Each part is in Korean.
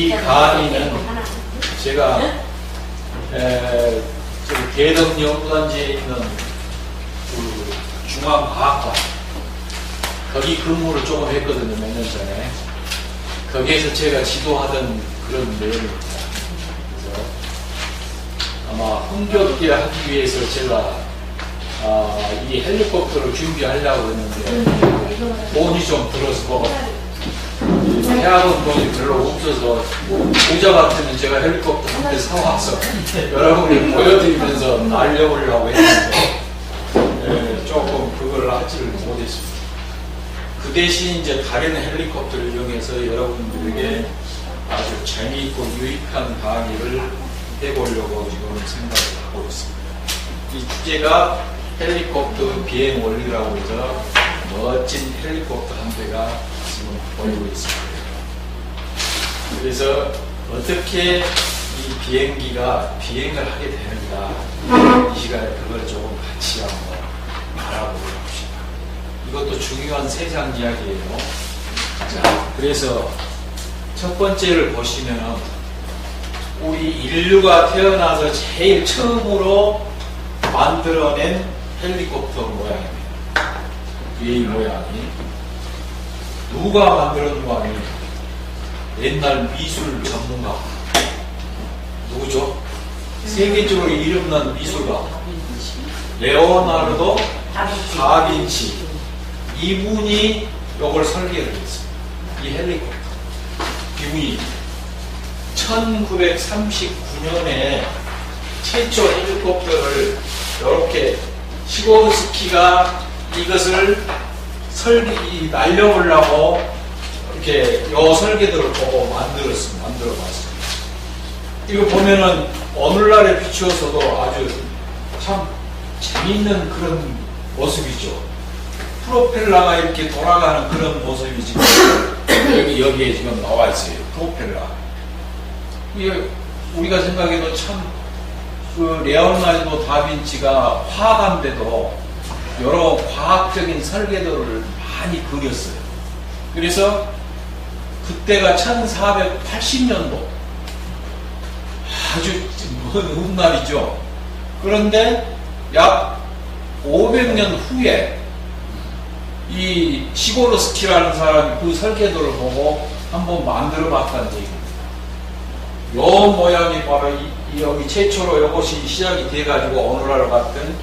이 강의는 제가 저기 대덕연구단지에 있는 그 중앙과학관 거기 근무를 조금 했거든요. 몇 년 전에. 거기에서 제가 지도하던 그런 내용입니다. 그래서 아마 흥겹게 하기 위해서 제가 이 헬리콥터를 준비하려고 했는데 돈이 좀 들어서 해학원 돈이 별로 없어서 부자 같으면 제가 헬리콥터 한 대 사와서 여러분이 보여드리면서 날려보려고 했는데 조금 그걸 하지를 못했습니다. 그 대신 이제 다른 헬리콥터를 이용해서 여러분들에게 아주 재미있고 유익한 강의를 해보려고 지금 생각을 하고 있습니다. 이 주제가 헬리콥터 비행 원리라고 해서 멋진 헬리콥터 한 대가 지금 보이고 있습니다. 그래서 어떻게 이 비행기가 비행을 하게 되는가 이 시간에 그걸 조금 같이 한번 알아보고 봅시다. 이것도 중요한 세상 이야기예요. 자, 그래서 첫 번째를 보시면 우리 인류가 태어나서 제일 처음으로 만들어낸 헬리콥터 모양입니다. 이 모양이 누가 만들었는 거 아니에요? 옛날 미술 전문가 누구죠? 세계적으로 이름난 미술가 레오나르도 다빈치 이분이 이걸 설계를 했어요. 이 헬리콥터 이분이 1939년에 최초 헬리콥터를 이렇게 시고스키가 이것을 날려보려고 이렇게 요 설계도를 보고 만들어봤어요. 이거 보면은 오늘날에 비추어서도 아주 참 재밌는 그런 모습이죠. 프로펠러가 이렇게 돌아가는 그런 모습이 지금 여기에 지금 나와 있어요. 프로펠러. 이게 우리가 생각해도 참 그 레오나르도 다빈치가 화가인데도 여러 과학적인 설계도를 많이 그렸어요. 그래서 그때가 1480년도 아주 먼 훗날이죠. 그런데 약 500년 후에 이 시고르스키라는 사람이 그 설계도를 보고 한번 만들어 봤다는 얘기입니다. 요 모양이 바로 여기 최초로 이것이 시작이 돼가지고 오늘날 같은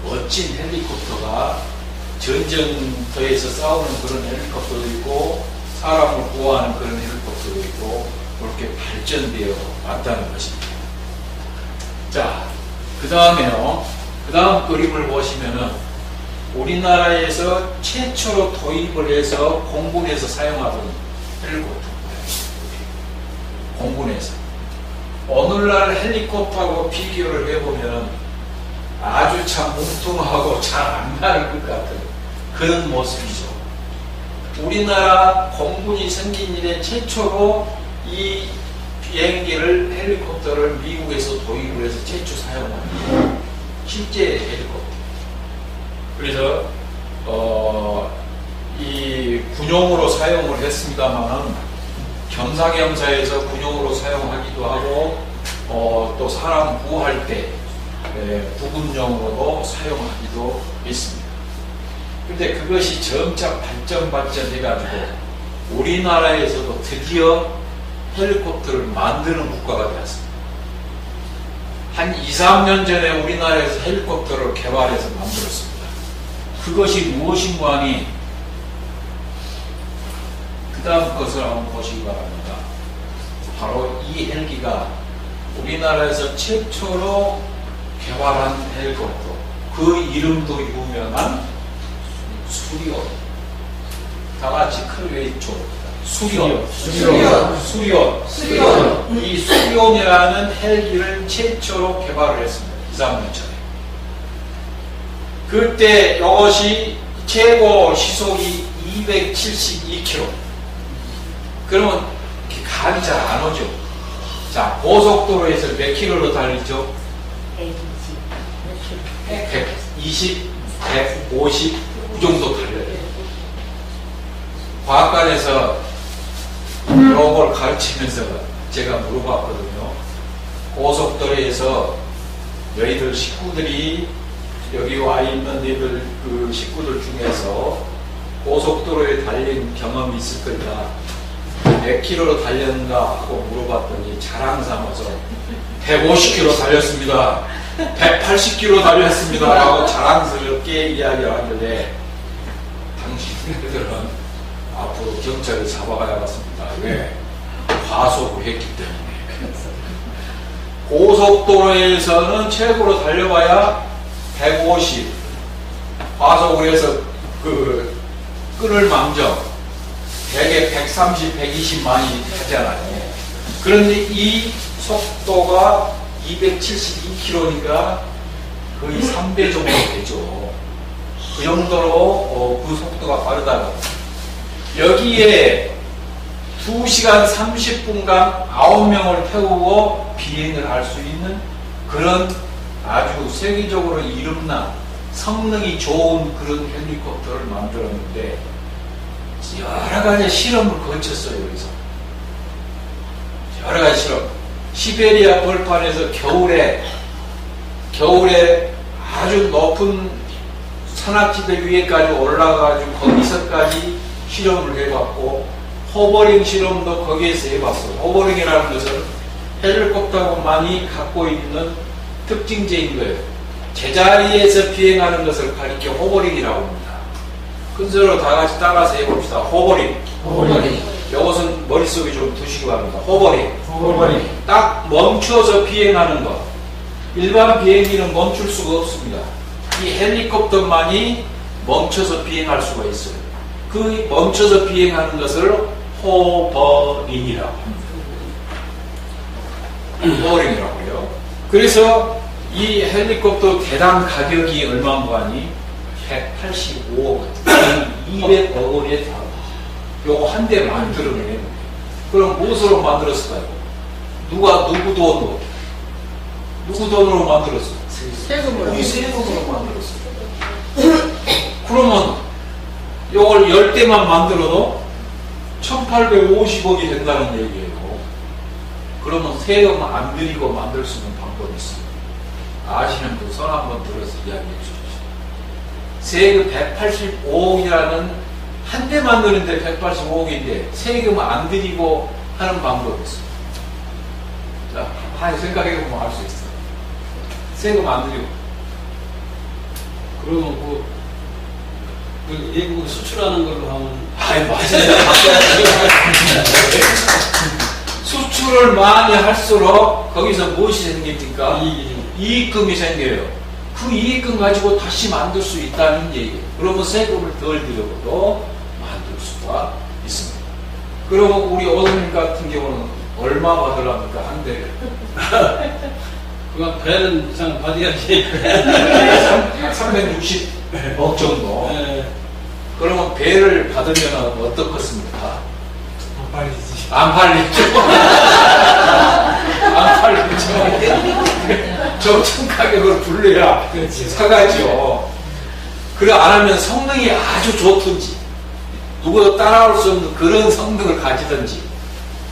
멋진 헬리콥터가 전쟁터에서 싸우는 그런 헬리콥터도 있고 사람을 구하는 그런 헬리콥터도 있고 그렇게 발전되어 왔다는 것입니다. 자, 그 다음에요. 그 다음 그림을 보시면은 우리나라에서 최초로 도입을 해서 공군에서 사용하던 헬리콥터입니다. 공군에서. 오늘날 헬리콥터하고 비교를 해보면 아주 참 뭉퉁하고 잘 안 나는 것 같은 그런 모습이죠. 우리나라 공군이 생긴 이래 최초로 이 비행기를 헬리콥터를 미국에서 도입을 해서 최초 사용합니다. 실제 헬리콥터. 그래서 이 군용으로 사용을 했습니다만은 겸사겸사해서 군용으로 사용하기도 하고 또 사람 구할 때 부군용으로도 사용하기도 했습니다. 근데 그것이 점차 발전해가지고 우리나라에서도 드디어 헬리콥터를 만드는 국가가 되었습니다. 한 2, 3년 전에 우리나라에서 헬리콥터를 개발해서 만들었습니다. 그것이 무엇인가 하니 그 다음 것을 한번 보시기 바랍니다. 바로 이 헬기가 우리나라에서 최초로 개발한 헬리콥터, 그 이름도 유명한 수리온. 다 같이 큰 외쳐. 수리온. 이 수리온이라는 헬기를 최초로 개발을 했습니다. 2, 3년 전에. 그때 이것이 최고 시속이 272km. 그러면 감이 잘 안 오죠. 자, 고속도로에서 몇 킬로로 달리죠? 120, 150, 그 정도 달려요. 과학관에서 이걸 가르치면서 제가 물어봤거든요. 고속도로에서 너희들 식구들이 여기 와 있는 너희들 그 식구들 중에서 고속도로에 달린 경험이 있을 거다. 몇 킬로로 달렸는가 하고 물어봤더니 자랑 삼아서 150km 달렸습니다. 180km 달렸습니다. 라고 자랑스럽게 이야기를 하길래 당신들은 앞으로 경찰에 잡아가야겠습니다. 왜? 과속을 했기 때문에. 고속도로에서는 최고로 달려봐야 150, 과속을 해서 그 끈을 망정, 대개 130, 120 많이 하잖아요. 그런데 이 속도가 272km니까 거의 3배 정도 되죠. 그 정도로 그 속도가 빠르다고. 여기에 2시간 30분간 9명을 태우고 비행을 할 수 있는 그런 아주 세계적으로 이름난 성능이 좋은 그런 헬리콥터를 만들었는데 여러 가지 실험을 거쳤어요. 여기서 여러 가지 실험. 시베리아 벌판에서 겨울에 아주 높은 산악지대 위에까지 올라가가지고 거기서까지 실험을 해봤고, 호버링 실험도 거기에서 해봤어요. 호버링이라는 것은 헬리콥터만이 갖고 있는 특징제인 거예요. 제자리에서 비행하는 것을 가리켜 호버링이라고 합니다. 큰 소리로 다 같이 따라서 해봅시다. 호버링. 이것은 머릿속에 좀 두시기 바랍니다. 호버링. 딱 멈춰서 비행하는 것. 일반 비행기는 멈출 수가 없습니다. 이 헬리콥터만이 멈춰서 비행할 수가 있어요. 그 멈춰서 비행하는 것을 호버링이라고 합니다. 호버링이라고요. 그래서 이 헬리콥터 대당 가격이 얼마인가 하니 185억 원, 200억 원에 다. 요거 한 대 만들어내는. 그럼 무엇으로 만들었을까요? 누구 돈으로? 누구 돈으로 만들었어? 세금으로. 우리 세금으로 만들었어. 그러면 요걸 10대만 만들어도 1850억이 된다는 얘기예요. 그러면 세금 안 들이고 만들 수 있는 방법이 있습니다. 아시는 분 손 한번 들어서 이야기해 주십시오. 세금 185억이라는 한 대 만드는데 185억인데 세금 안 들이고 하는 방법이 있습니다. 자, 한번 생각해보면 알 수 있어요. 세금 안 들이고. 그러면 그 외국 수출하는 걸로 하면. 아이, 맞아요. 수출을 많이 할수록 거기서 무엇이 생깁니까? 이익금이 생겨요. 그 이익금 가지고 다시 만들 수 있다는 얘기예요. 그러면 세금을 덜 들여도 만들 수가 있습니다. 그러면 우리 어머님 같은 경우는 얼마 받으랍니까? 한 대를? 그만 배는 이상 받아야지. 360억 정도. 네. 그러면 배를 받으면 어떻겠습니까? 안 팔리지. 안 팔리죠. 정천 가격을 불러야 사가죠. 그래 안 하면 성능이 아주 좋든지 누구도 따라올 수 없는 그런 성능을 가지든지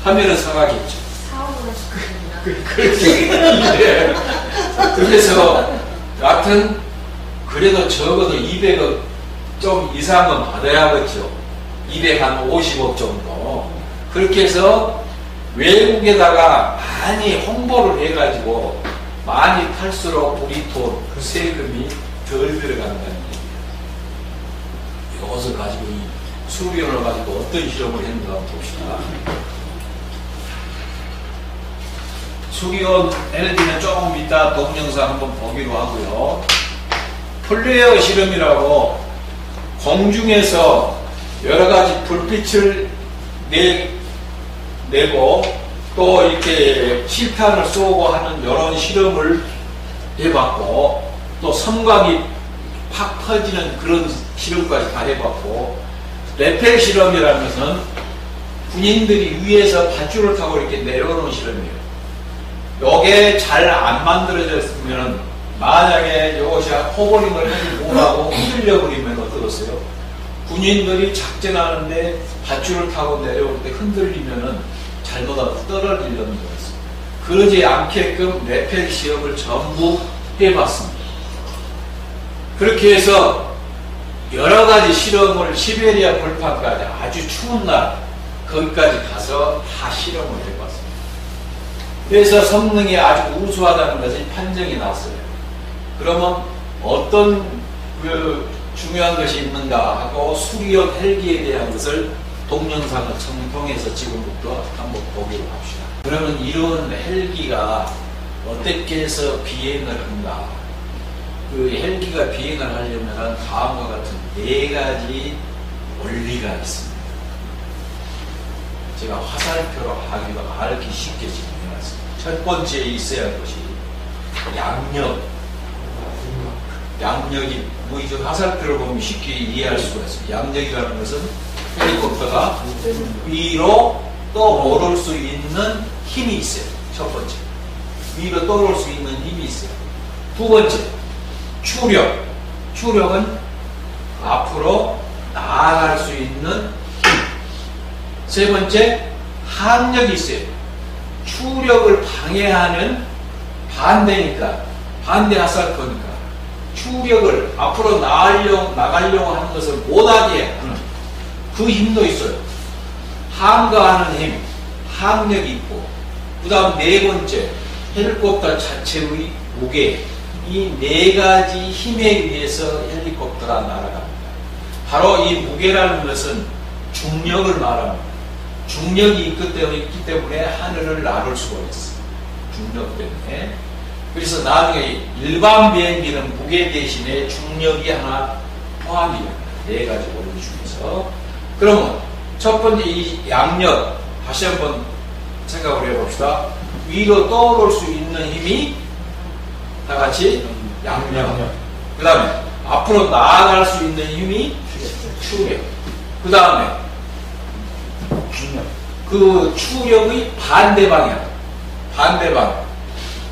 하면은 사가겠죠. 사업을 하시는구나. 그렇게. 그래서 여하튼 그래도 적어도 200억 좀 이상은 받아야겠죠. 250억 정도. 그렇게 해서 외국에다가 많이 홍보를 해가지고 많이 팔수록 우리 돈, 그 세금이 덜 들어간다는 얘기예요. 이것을 가지고 이 수리온을 가지고 어떤 실험을 했는가 한번 봅시다. 수리온 LED는 조금 이따 동영상 한번 보기로 하고요. 플레어 실험이라고 공중에서 여러 가지 불빛을 내고 또 이렇게 실탄을 쏘고 하는 이런 실험을 해봤고, 또 섬광이 팍 퍼지는 그런 실험까지 다 해봤고, 레펠 실험이라는 것은 군인들이 위에서 밧줄을 타고 이렇게 내려오는 실험이에요. 요게 잘 안 만들어졌으면 만약에 이것이 호버링을 하지 못하고 흔들려 버리면 어떠겠어요? 군인들이 작전하는데 밧줄을 타고 내려올 때 흔들리면은 잘못하다 떨어지려는 거였습니다. 그러지 않게끔 레펠 시험을 전부 해봤습니다. 그렇게 해서 여러 가지 실험을 시베리아 벌판까지 아주 추운 날 거기까지 가서 다 실험을 해봤습니다. 그래서 성능이 아주 우수하다는 것이 판정이 났어요. 그러면 어떤 중요한 것이 있는가 하고 수리온 헬기에 대한 것을 동영상을 통해서 지금부터 한번 보기로 합시다. 그러면 이런 헬기가 어떻게 해서 비행을 한가? 그 헬기가 비행을 하려면 다음과 같은 4가지 원리가 있습니다. 제가 화살표로 알기 쉽게 정해놨습니다. 첫 번째 있어야 할 것이 양력이 뭐 이제 화살표를 보면 쉽게 이해할 수가 있습니다. 양력이라는 것은 헬리콥터가 위로 떠오를 수 있는 힘이 있어요. 첫 번째. 위로 떠오를 수 있는 힘이 있어요. 두 번째. 추력. 추력은 앞으로 나아갈 수 있는 힘. 세 번째. 항력이 있어요. 추력을 방해하는 반대니까, 반대 화살표니까 추력을 앞으로 나가려고 하는 것을 못하게 하는 그 힘도 있어요. 항거하는 힘, 항력이 있고, 그 다음 4번째, 헬리콥터 자체의 무게. 이 4가지 힘에 의해서 헬리콥터가 날아갑니다. 바로 이 무게라는 것은 중력을 말합니다. 중력이 있기 때문에 하늘을 나를 수가 있어요. 중력 때문에. 그래서 나중에 일반 비행기는 무게 대신에 중력이 하나 포함이 됩니다. 4가지 원리 중에서. 그러면 첫 번째 이 양력, 다시 한번 생각을 해봅시다. 위로 떠오를 수 있는 힘이 다 같이 양력. 그 다음에 앞으로 나아갈 수 있는 힘이 추력. 그 다음에 그 추력의 반대 방향.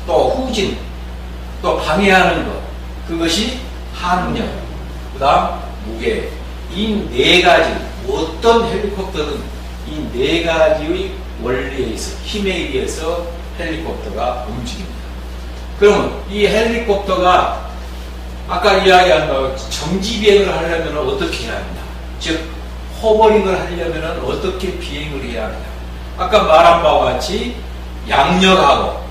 또 후진, 또 방해하는 것. 그것이 항력. 그 다음 무게. 이 4가지, 어떤 헬리콥터든 이 4가지의 원리에 의해서, 힘에 의해서 헬리콥터가 움직입니다. 그러면 이 헬리콥터가 아까 이야기한 정지 비행을 하려면 어떻게 해야 하느냐? 즉 호버링을 하려면 어떻게 비행을 해야 하느냐? 아까 말한 바와 같이 양력하고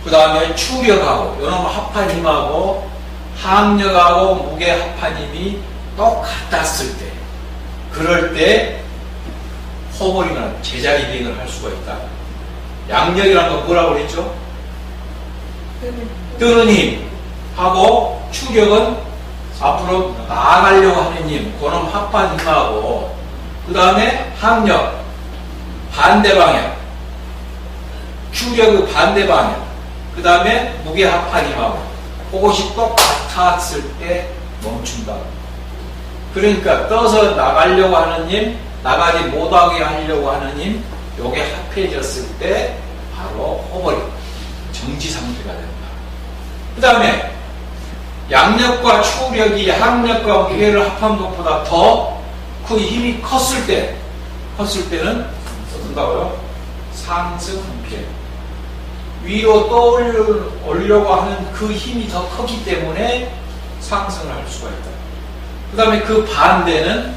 그 다음에 추력하고 이런 합한 힘하고 항력하고 무게 합한 힘이 똑같았을 때, 그럴 때 호버링을 제자리 비행을 할 수가 있다. 양력이라는 건 뭐라고 그랬죠? 뜨는 힘하고 추력은 앞으로 나아가려고 하는 힘, 그런 합한 힘하고, 그 다음에 항력, 반대 방향, 추력의 반대 방향, 그 다음에 무게 합한 힘하고, 그것이 똑같았을 때 멈춘다. 그러니까 떠서 나가려고 하는 힘, 나가지 못하게 하려고 하는 힘, 요게 합해졌을 때 바로 호버링, 정지 상태가 된다. 그 다음에 양력과 추력이 항력과 무게를 합한 것보다 더 그 힘이 컸을 때는 어떤다고요? 상승 비행. 위로 떠올려고 하는 그 힘이 더 크기 때문에 상승을 할 수가 있다. 그 다음에 그 반대는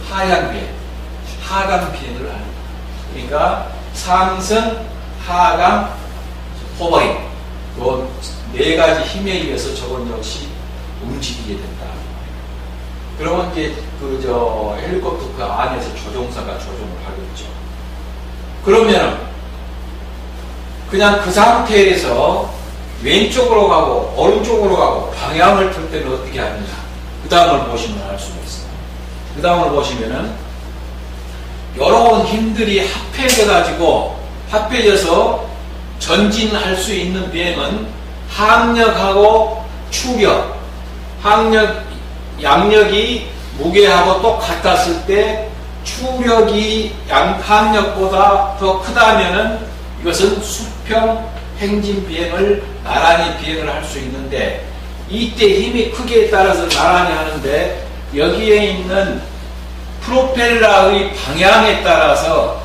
하향 비행, 하강 비행을 합니다. 그러니까 상승, 하강, 호버링, 그 4가지 힘에 의해서 저건 역시 움직이게 된다. 그러면 이제 헬리콥터 그 안에서 조종사가 조종을 하겠죠. 그러면 그냥 그 상태에서 왼쪽으로 가고 오른쪽으로 가고 방향을 틀 때는 어떻게 하느냐. 그 다음을 보시면 알 수가 있어요. 그 다음을 보시면은 여러 힘들이 합해져서 전진할 수 있는 비행은 항력하고 추력, 양력이 무게하고 똑같았을 때 추력이 항력보다 더 크다면은 이것은 수평 행진 비행을 나란히 비행을 할 수 있는데, 이때 힘이 크기에 따라서 나란히 하는데 여기에 있는 프로펠러의 방향에 따라서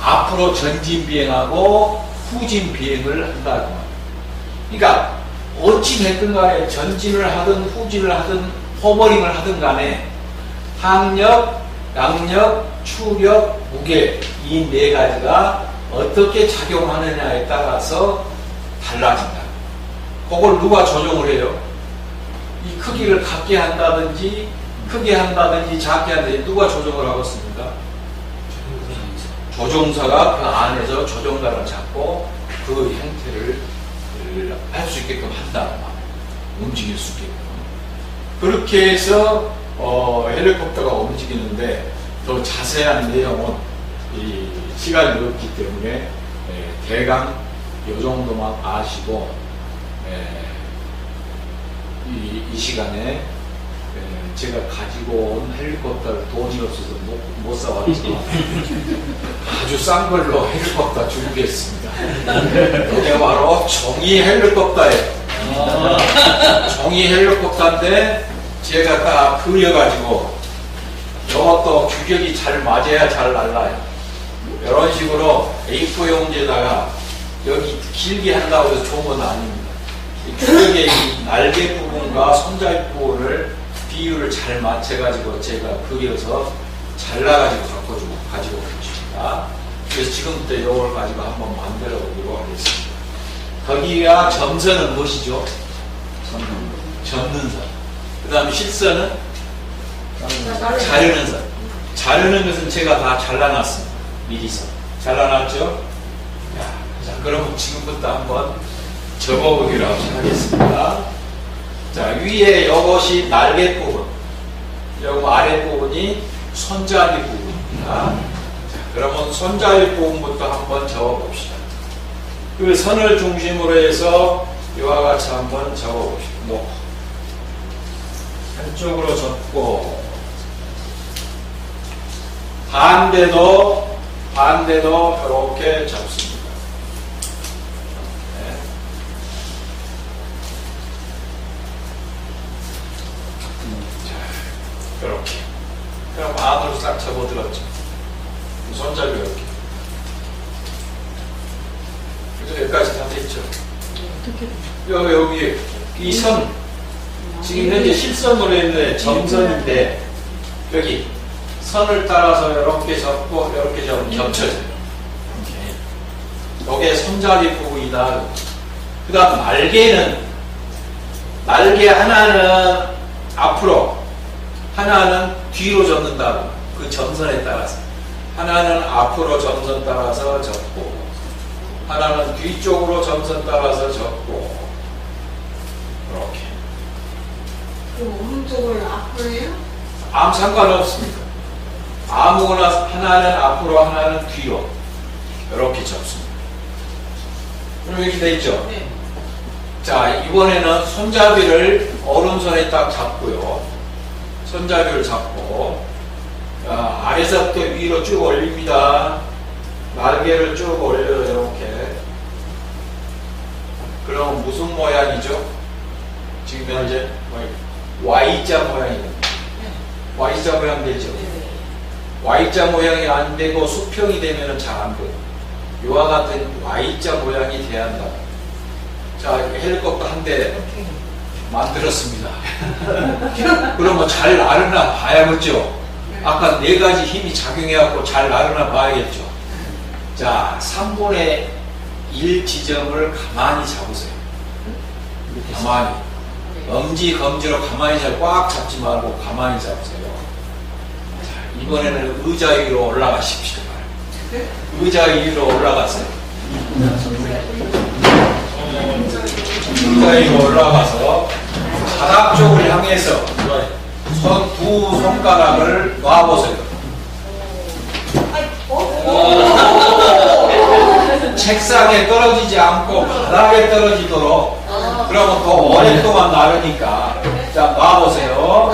앞으로 전진 비행하고 후진 비행을 한다는 거예요. 그러니까 어찌 됐든 간에 전진을 하든 후진을 하든 호버링을 하든 간에 항력, 양력, 추력, 무게 이 네 가지가 어떻게 작용하느냐에 따라서 달라진다. 그걸 누가 조정을 해요? 이 크기를 갖게 한다든지 크게 한다든지 작게 한다든지 누가 조정을 하고 있습니까? 조종사가 그 안에서 조종관을 잡고 그 형태를 할 수 있게끔 한다. 움직일 수 있게끔. 그렇게 해서 헬리콥터가 움직이는데 더 자세한 내용은 이 시간이 없기 때문에 대강 이 정도만 아시고 이 시간에 제가 가지고 온 헬리콥터를 돈이 없어서 못 사왔지만 아주 싼 걸로 헬리콥터 준비했습니다. 이게 바로 종이 헬리콥터예요. 종이 헬리콥터인데 제가 딱 그려가지고 이것도 규격이 잘 맞아야 잘 날라요. 이런 식으로 A4용지에다가 여기 길게 한다고 해서 좋은 건 아닙니다. 이 규격의 이 날개 부분과 손잡이 부분을 비율을 잘 맞춰가지고 제가 그려서 잘라가지고 가지고 오겠습니다. 그래서 지금부터 이걸 가지고 한번 만들어 보도록 하겠습니다. 거기가 점선은 무엇이죠? 접는 선. 그 다음에 실선은 자르는 선. 자르는 것은 제가 다 잘라놨습니다. 미리서. 잘라놨죠? 자, 그럼 지금부터 한번 접어보기로 하겠습니다. 자, 위에 이것이 날개 부분, 여기 아래 부분이 손잡이 부분입니다. 자, 그러면 손잡이 부분부터 한번 접어봅시다. 그 선을 중심으로 해서 이와 같이 한번 접어봅시다. 놓고 한쪽으로 접고 반대도 이렇게 접습니다. 이렇게. 그럼 안으로 싹 접어들었죠. 손잡이 이렇게. 그래서 여기까지 다 됐죠. 여기 이 선, 지금 현재 실선으로 했는데 점선인데 여기 선을 따라서 이렇게 접고 이렇게 접으면 겹쳐져요. 이게 손잡이 부분이다. 그 다음 날개 하나는 앞으로 하나는 뒤로 접는다고. 그 점선에 따라서 하나는 앞으로 점선 따라서 접고 하나는 뒤쪽으로 점선 따라서 접고 이렇게. 그럼 오른쪽을 앞으로 해요? 아무 상관없습니다. 아무거나 하나는 앞으로 하나는 뒤로 이렇게 접습니다. 그럼 이렇게 돼 있죠? 네. 자, 이번에는 손잡이를 오른손에 딱 잡고요. 손잡이를 잡고 아래서부터 위로 쭉 올립니다. 날개를 쭉 올려요. 이렇게. 그럼 무슨 모양이죠? 지금 현재 Y자 모양이거든요. Y자 모양 되죠? Y자 모양이 안 되고 수평이 되면 잘 안 돼요. 이와 같은 Y자 모양이 돼야 한다. 자, 헬리콥터 한 대 만들었습니다. 그러면 잘 나르나 봐야겠죠? 아까 네 가지 힘이 작용해갖고 잘 나르나 봐야겠죠? 자, 3분의 1 지점을 가만히 잡으세요. 가만히. 엄지, 검지로 가만히 꽉 잡지 말고 가만히 잡으세요. 자, 이번에는 의자 위로 올라가십시오. 의자 위로 올라가세요. 의자 위로 올라가서 바닥 쪽을 향해서 두 손가락을 놔보세요. 책상에 떨어지지 않고 바닥에 떨어지도록. 그러면 더 오랫동안 나르니까. 자, 놔보세요.